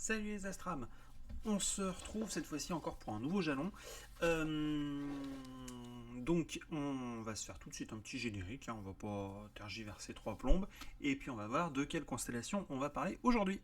Salut les Astrams. On se retrouve cette fois-ci encore pour un nouveau jalon. Donc on va se faire tout de suite un petit générique, hein, on va pas tergiverser trois plombes, et puis on va voir de quelle constellation on va parler aujourd'hui.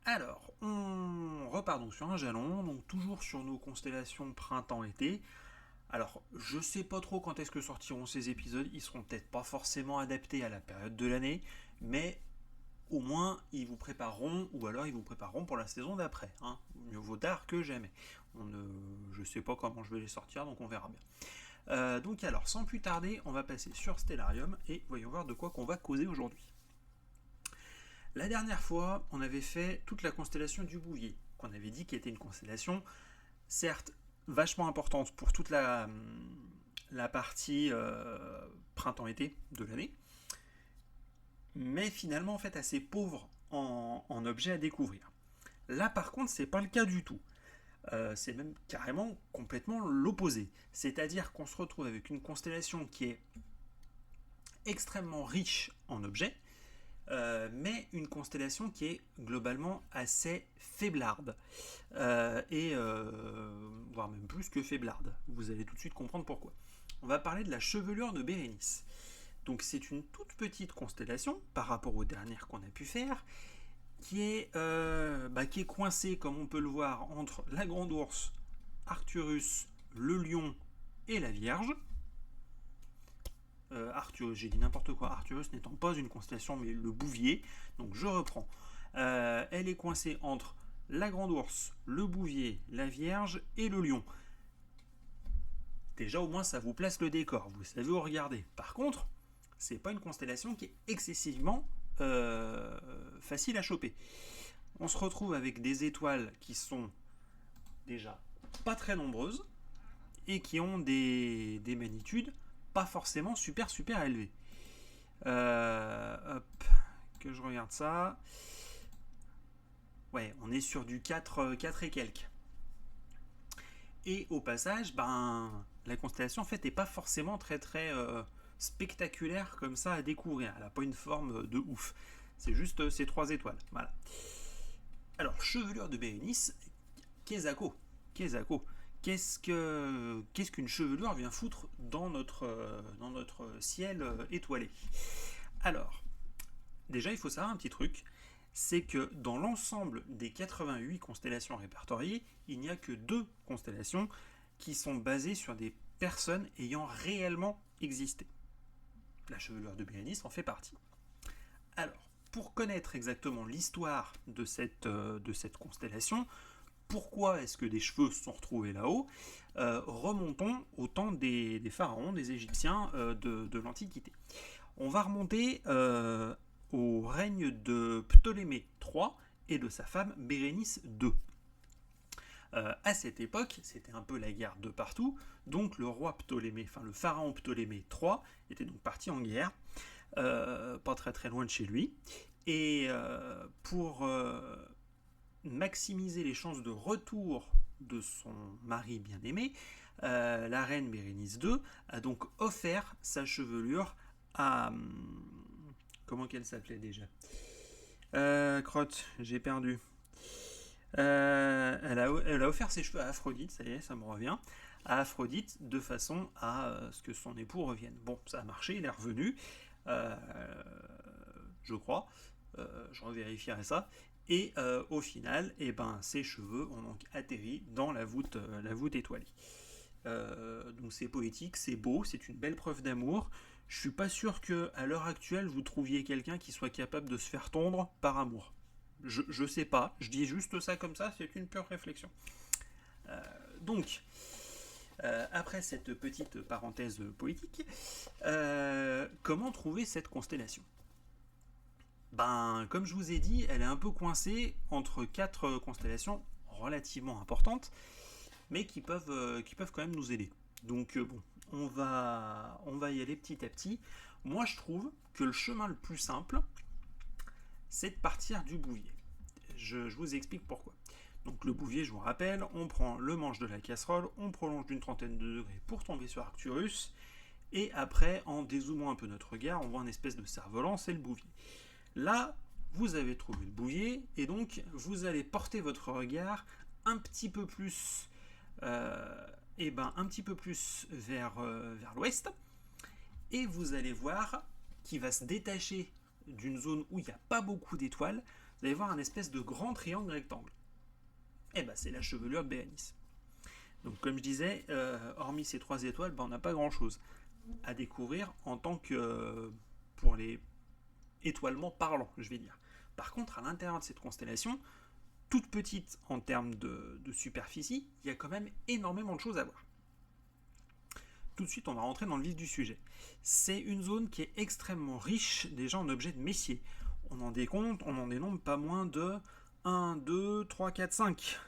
Alors, on repart donc sur un jalon, donc toujours sur nos constellations printemps-été. Alors, je sais pas trop quand est-ce que sortiront ces épisodes, ils seront peut-être pas forcément adaptés à la période de l'année, mais au moins ils vous prépareront, ou alors ils vous prépareront pour la saison d'après. Hein. Mieux vaut tard que jamais. Je sais pas comment je vais les sortir, donc on verra bien. Donc alors, sans plus tarder, on va passer sur Stellarium et voyons voir de quoi qu'on va causer aujourd'hui. La dernière fois, on avait fait toute la constellation du Bouvier, qu'on avait dit qu'elle était une constellation, certes, vachement importante pour toute la partie printemps-été de l'année, mais finalement en fait assez pauvre en objets à découvrir. Là par contre, c'est pas le cas du tout. C'est même carrément complètement l'opposé. C'est-à-dire qu'on se retrouve avec une constellation qui est extrêmement riche en objets, mais une constellation qui est globalement assez faiblarde, voire même plus que faiblarde. Vous allez tout de suite comprendre pourquoi. On va parler de la chevelure de Bérénice. Donc c'est une toute petite constellation par rapport aux dernières qu'on a pu faire, qui est coincée, comme on peut le voir, entre la Grande Ourse, Arcturus, le Lion et la Vierge. Arcturus, j'ai dit n'importe quoi, Arcturus n'étant pas une constellation mais le Bouvier, donc je reprends. Elle est coincée entre la Grande Ourse, le Bouvier, la Vierge et le Lion. Déjà au moins ça vous place le décor, vous savez où regarder. Par contre, c'est pas une constellation qui est excessivement facile à choper. On se retrouve avec des étoiles qui sont déjà pas très nombreuses et qui ont des magnitudes pas forcément super élevées. Hop, que je regarde ça. Ouais, on est sur du 4 et quelques. Et au passage, la constellation en fait n'est pas forcément très spectaculaire comme ça à découvrir. Elle n'a pas une forme de ouf. C'est juste ces 3 étoiles. Voilà. Alors, chevelure de Bérénice, Kezako. Qu'est-ce qu'une chevelure vient foutre dans notre ciel étoilé? Alors, déjà, il faut savoir un petit truc, c'est que dans l'ensemble des 88 constellations répertoriées, il n'y a que 2 constellations qui sont basées sur des personnes ayant réellement existé. La chevelure de Bérénice en fait partie. Alors, pour connaître exactement l'histoire de cette constellation, pourquoi est-ce que des cheveux se sont retrouvés là-haut, remontons au temps des pharaons, des Égyptiens de l'Antiquité. On va remonter au règne de Ptolémée III et de sa femme Bérénice II. À cette époque, c'était un peu la guerre de partout, donc le pharaon Ptolémée III était donc parti en guerre, pas très loin de chez lui, et pour maximiser les chances de retour de son mari bien-aimé, la reine Bérénice II a donc offert sa chevelure à... Comment qu'elle s'appelait déjà? Crotte, j'ai perdu. Elle a offert ses cheveux à Aphrodite, ça y est, ça me revient, à Aphrodite de façon à ce que son époux revienne. Bon, ça a marché, il est revenu, je crois, je revérifierai ça, et au final, ses cheveux ont donc atterri dans la voûte étoilée. Donc c'est poétique, c'est beau, c'est une belle preuve d'amour. Je suis pas sûr que à l'heure actuelle vous trouviez quelqu'un qui soit capable de se faire tondre par amour. Je sais pas, je dis juste ça comme ça, c'est une pure réflexion. Donc, après cette petite parenthèse poétique, comment trouver cette constellation? Ben, comme je vous ai dit, elle est un peu coincée entre quatre constellations relativement importantes, mais qui peuvent quand même nous aider. Donc bon, on va y aller petit à petit. Moi, je trouve que le chemin le plus simple, c'est de partir du bouvier. Je vous explique pourquoi. Donc le bouvier, je vous rappelle, on prend le manche de la casserole, on prolonge d'une trentaine de degrés pour tomber sur Arcturus, et après, en dézoomant un peu notre regard, on voit un espèce de cerf-volant, c'est le bouvier. Là, vous avez trouvé le bouvier, et donc vous allez porter votre regard un petit peu plus, un petit peu plus vers l'ouest, et vous allez voir qu'il va se détacher d'une zone où il n'y a pas beaucoup d'étoiles. Vous allez voir un espèce de grand triangle rectangle. Et ben c'est la chevelure de Bérénice. Donc comme je disais, hormis ces 3 étoiles, on n'a pas grand chose à découvrir en tant que pour les étoilements parlants, je vais dire. Par contre, à l'intérieur de cette constellation, toute petite en termes de superficie, il y a quand même énormément de choses à voir. Tout de suite, on va rentrer dans le vif du sujet. C'est une zone qui est extrêmement riche déjà en objets de Messier. On en dénombre pas moins de 1, 2, 3, 4, 5.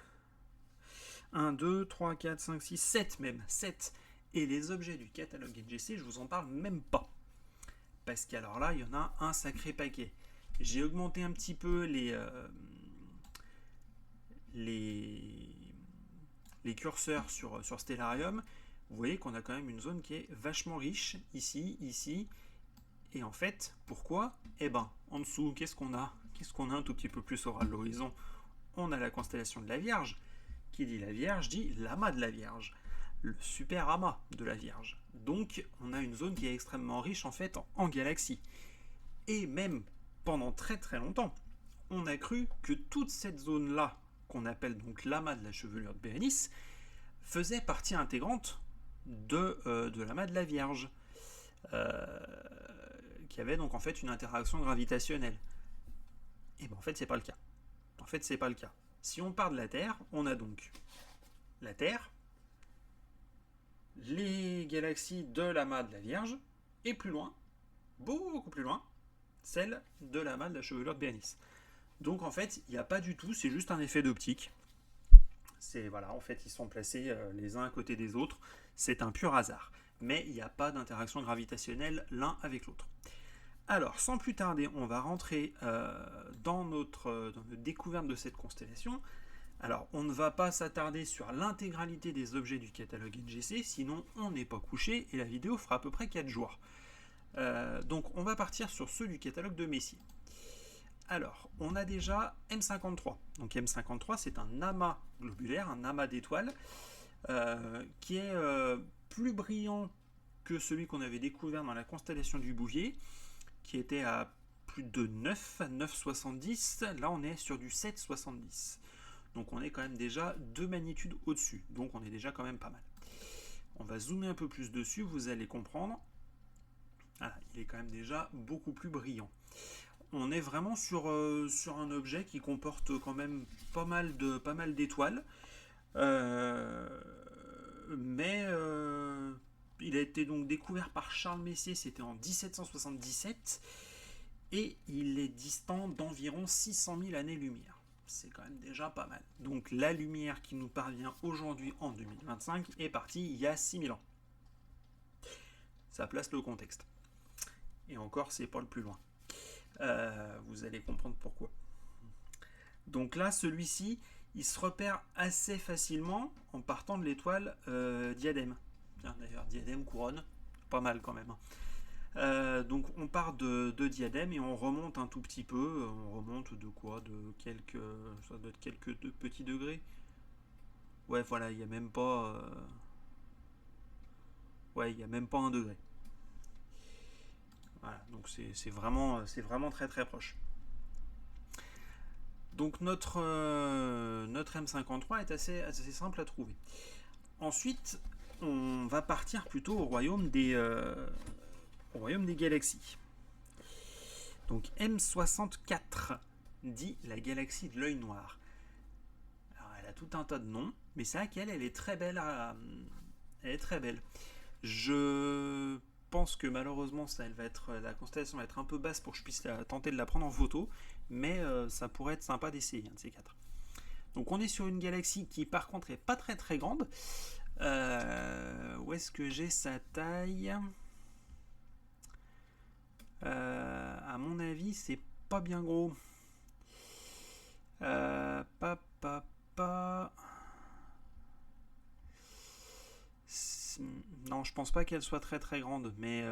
1, 2, 3, 4, 5, 6, 7 même. 7. Et les objets du catalogue NGC, je vous en parle même pas. Parce qu'alors là, il y en a un sacré paquet. J'ai augmenté un petit peu les curseurs sur Stellarium. Vous voyez qu'on a quand même une zone qui est vachement riche, ici. Et en fait, pourquoi? Eh ben, en dessous, qu'est-ce qu'on a un tout petit peu plus au ras de l'horizon? On a la constellation de la Vierge. Qui dit la Vierge dit l'amas de la Vierge. Le super amas de la Vierge. Donc, on a une zone qui est extrêmement riche en fait en galaxies. Et même pendant très très longtemps, on a cru que toute cette zone-là, qu'on appelle donc l'amas de la chevelure de Bérénice, faisait partie intégrante de l'amas de la Vierge, qui avait donc en fait une interaction gravitationnelle. Et bien en fait c'est pas le cas. Si on part de la Terre, on a donc la Terre, les galaxies de l'amas de la Vierge, et plus loin, beaucoup plus loin, celle de l'amas de la chevelure de Bérénice. Donc en fait, il n'y a pas du tout, c'est juste un effet d'optique. En fait, ils sont placés les uns à côté des autres. C'est un pur hasard. Mais il n'y a pas d'interaction gravitationnelle l'un avec l'autre. Alors, sans plus tarder, on va rentrer dans notre découverte de cette constellation. Alors, on ne va pas s'attarder sur l'intégralité des objets du catalogue NGC, sinon on n'est pas couché et la vidéo fera à peu près 4 jours. Donc, on va partir sur ceux du catalogue de Messier. Alors, on a déjà M53. Donc M53, c'est un amas globulaire, un amas d'étoiles, qui est plus brillant que celui qu'on avait découvert dans la constellation du Bouvier, qui était à plus de 9, 9,70. Là, on est sur du 7,70. Donc on est quand même déjà 2 magnitudes au-dessus. Donc on est déjà quand même pas mal. On va zoomer un peu plus dessus, vous allez comprendre. Voilà, il est quand même déjà beaucoup plus brillant. On est vraiment sur un objet qui comporte quand même pas mal d'étoiles. Mais il a été donc découvert par Charles Messier, c'était en 1777. Et il est distant d'environ 600 000 années-lumière. C'est quand même déjà pas mal. Donc la lumière qui nous parvient aujourd'hui en 2025 est partie il y a 6000 ans. Ça place le contexte. Et encore, c'est pas le plus loin. Vous allez comprendre pourquoi. Donc là, celui-ci, il se repère assez facilement en partant de l'étoile Diadème. Tiens, d'ailleurs, Diadème, couronne, pas mal quand même. Donc on part de Diadème et on remonte un tout petit peu. On remonte de quoi? Ça doit être quelques petits degrés. Ouais, voilà, il n'y a même pas... Ouais, il n'y a même pas 1 degré. Voilà, donc c'est vraiment très très proche. Donc notre M53 est assez simple à trouver. Ensuite, on va partir plutôt au royaume des galaxies. Donc M64 dit la galaxie de l'œil noir. Alors, elle a tout un tas de noms, mais c'est vrai qu'elle est très belle. Elle est très belle. Je pense que malheureusement la constellation va être un peu basse pour que je puisse tenter de la prendre en photo, mais ça pourrait être sympa d'essayer un de ces quatre. Donc on est sur une galaxie qui par contre est pas très très grande. Où est-ce que j'ai sa taille? À mon avis, c'est pas bien gros. Euh, pa, pa, pa. Non, je pense pas qu'elle soit très très grande, mais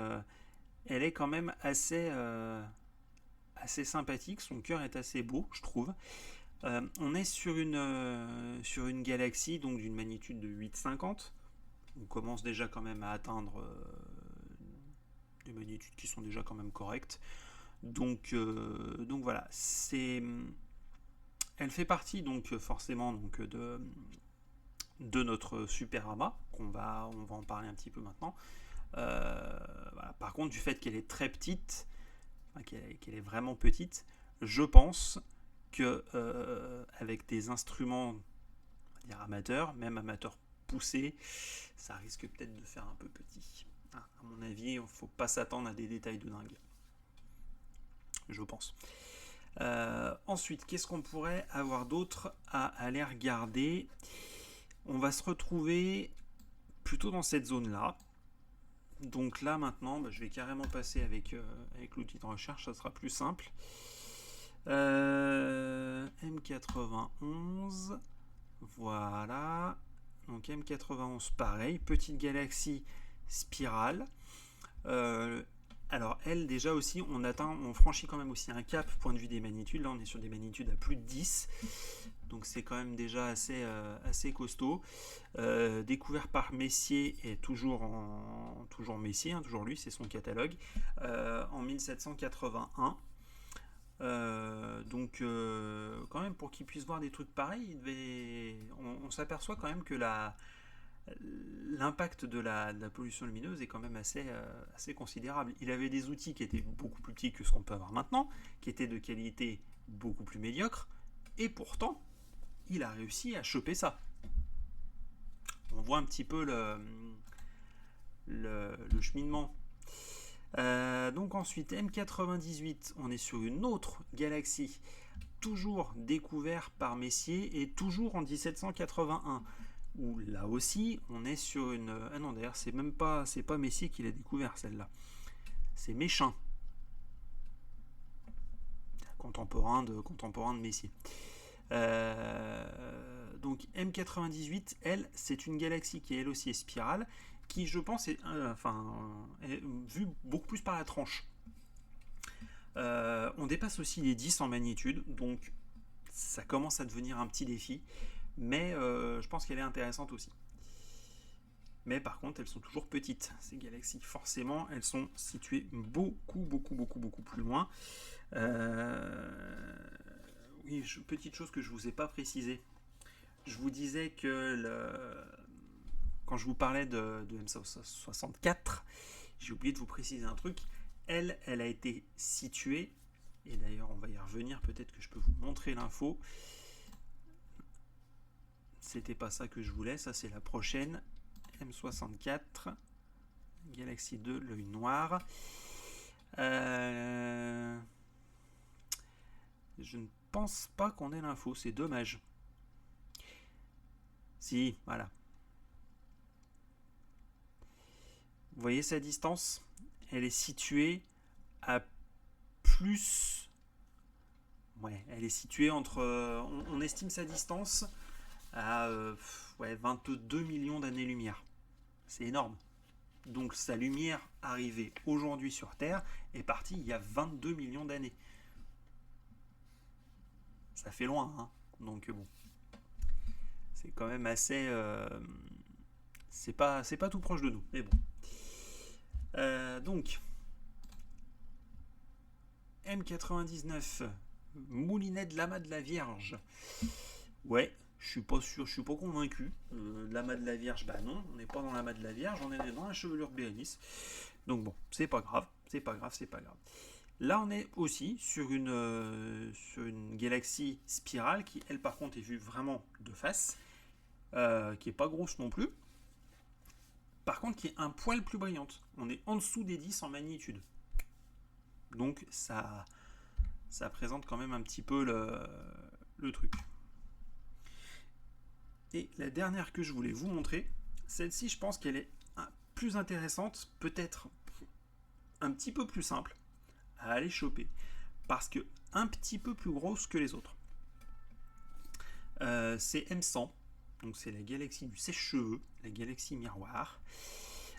elle est quand même assez sympathique. Son cœur est assez beau, je trouve. On est sur une galaxie donc d'une magnitude de 8,50. On commence déjà quand même à atteindre des magnitudes qui sont déjà quand même correctes. Donc voilà, elle fait partie donc forcément donc de notre super amas, on va en parler un petit peu maintenant. Voilà. Par contre, du fait qu'elle est très petite, enfin, qu'elle est vraiment petite, je pense que avec des instruments, on va dire amateurs, même amateurs poussés, ça risque peut-être de faire un peu petit. À mon avis, il ne faut pas s'attendre à des détails de dingue. Je pense. Ensuite, qu'est-ce qu'on pourrait avoir d'autre à aller regarder? On va se retrouver plutôt dans cette zone-là. Donc là, maintenant, je vais carrément passer avec l'outil de recherche, ça sera plus simple. M91, voilà. Donc M91, pareil, petite galaxie spirale. Alors elle, déjà aussi, on franchit quand même aussi un cap point de vue des magnitudes. Là, on est sur des magnitudes à plus de 10. Donc c'est quand même déjà assez costaud. Découvert par Messier, et toujours Messier, hein, toujours lui, c'est son catalogue, en 1781. Donc quand même, pour qu'il puisse voir des trucs pareils, on s'aperçoit quand même que l'impact de la pollution lumineuse est quand même assez considérable. Il avait des outils qui étaient beaucoup plus petits que ce qu'on peut avoir maintenant, qui étaient de qualité beaucoup plus médiocre, et pourtant il a réussi à choper ça. On voit un petit peu le cheminement. Donc ensuite, M98, on est sur une autre galaxie, toujours découverte par Messier, et toujours en 1781. Où là aussi, on est sur une... Ah non, d'ailleurs, c'est pas Messier qui l'a découvert, celle-là. C'est Méchain. Contemporain de Messier. Donc M98, elle, c'est une galaxie qui elle aussi est spirale, qui je pense est vue beaucoup plus par la tranche. On dépasse aussi les 10 en magnitude, donc ça commence à devenir un petit défi, mais je pense qu'elle est intéressante aussi. Mais par contre, elles sont toujours petites, ces galaxies. Forcément, elles sont situées beaucoup plus loin. Oui, petite chose que je ne vous ai pas précisé. Je vous disais que quand je vous parlais de M64, j'ai oublié de vous préciser un truc. Elle a été située, et d'ailleurs on va y revenir, peut-être que je peux vous montrer l'info. C'était pas ça que je voulais, ça c'est la prochaine. M64, Galaxie 2, l'œil noir. Je ne pense pas qu'on ait l'info, c'est dommage. Si, voilà. Vous voyez sa distance? Elle est située à plus... Ouais, elle est située entre... on estime sa distance à 22 millions d'années-lumière. C'est énorme. Donc sa lumière arrivée aujourd'hui sur Terre est partie il y a 22 millions d'années. Ça fait loin, hein. Donc bon. C'est quand même assez... c'est pas tout proche de nous, mais bon. Donc, M99, Moulinet de l'amas de la Vierge. Ouais, Je suis pas sûr, je suis pas convaincu. L'amas de la Vierge, bah non, on n'est pas dans l'amas de la Vierge, on est dans la chevelure de Bérénice. Donc bon, c'est pas grave, c'est pas grave, c'est pas grave. Là, on est aussi sur une galaxie spirale qui, elle, par contre, est vue vraiment de face, qui est pas grosse non plus. Par contre, qui est un poil plus brillante. On est en dessous des 10 en magnitude. Donc, ça présente quand même un petit peu le truc. Et la dernière que je voulais vous montrer, celle-ci, je pense qu'elle est plus intéressante, peut-être un petit peu plus simple à aller choper, parce que un petit peu plus grosse que les autres. C'est M100, donc c'est la galaxie du sèche-cheveux, la galaxie miroir.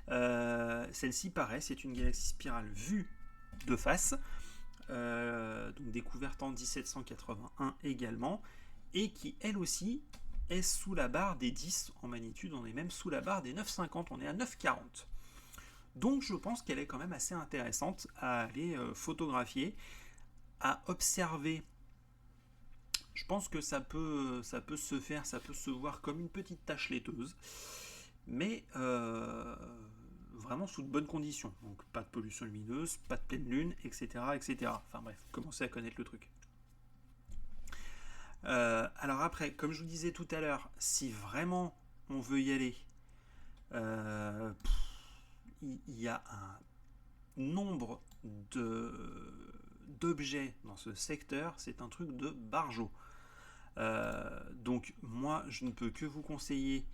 Celle-ci, pareil, c'est une galaxie spirale vue de face, donc découverte en 1781 également, et qui elle aussi est sous la barre des 10 en magnitude, on est même sous la barre des 9,50, on est à 9,40. Donc je pense qu'elle est quand même assez intéressante à aller photographier, à observer. Je pense que ça peut se faire, ça peut se voir comme une petite tache laiteuse, mais vraiment sous de bonnes conditions. Donc pas de pollution lumineuse, pas de pleine lune, etc. etc. Enfin bref, commencez à connaître le truc. Alors après, comme je vous disais tout à l'heure, si vraiment on veut y aller, il y a un nombre d'objets dans ce secteur, c'est un truc de barjo. Donc moi, je ne peux que vous conseiller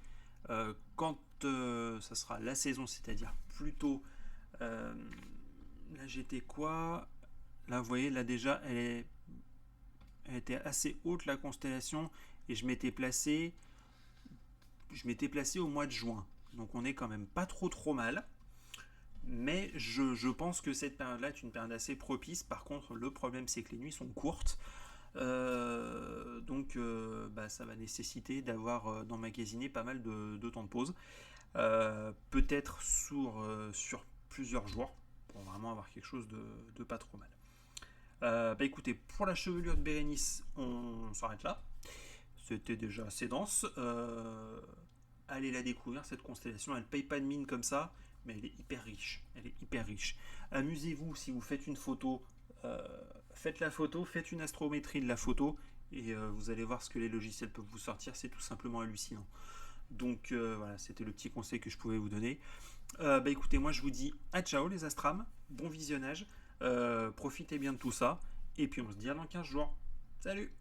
quand ça sera la saison, c'est-à-dire plutôt là j'étais quoi, là vous voyez, là déjà elle était assez haute la constellation, et je m'étais placé au mois de juin, donc on est quand même pas trop mal. Mais je pense que cette période-là est une période assez propice. Par contre, le problème, c'est que les nuits sont courtes. Donc, ça va nécessiter d'avoir d'emmagasiner pas mal de temps de pause. Peut-être sur plusieurs jours, pour vraiment avoir quelque chose de pas trop mal. Écoutez, pour la chevelure de Bérénice, on s'arrête là. C'était déjà assez dense. Allez la découvrir, cette constellation. Elle paye pas de mine comme ça, mais elle est hyper riche. Elle est hyper riche. Amusez-vous si vous faites une photo. Faites la photo, faites une astrométrie de la photo, et vous allez voir ce que les logiciels peuvent vous sortir. C'est tout simplement hallucinant. Donc voilà, c'était le petit conseil que je pouvais vous donner. Écoutez, moi je vous dis à ciao les astrams, bon visionnage, profitez bien de tout ça, et puis on se dit à dans 15 jours. Salut!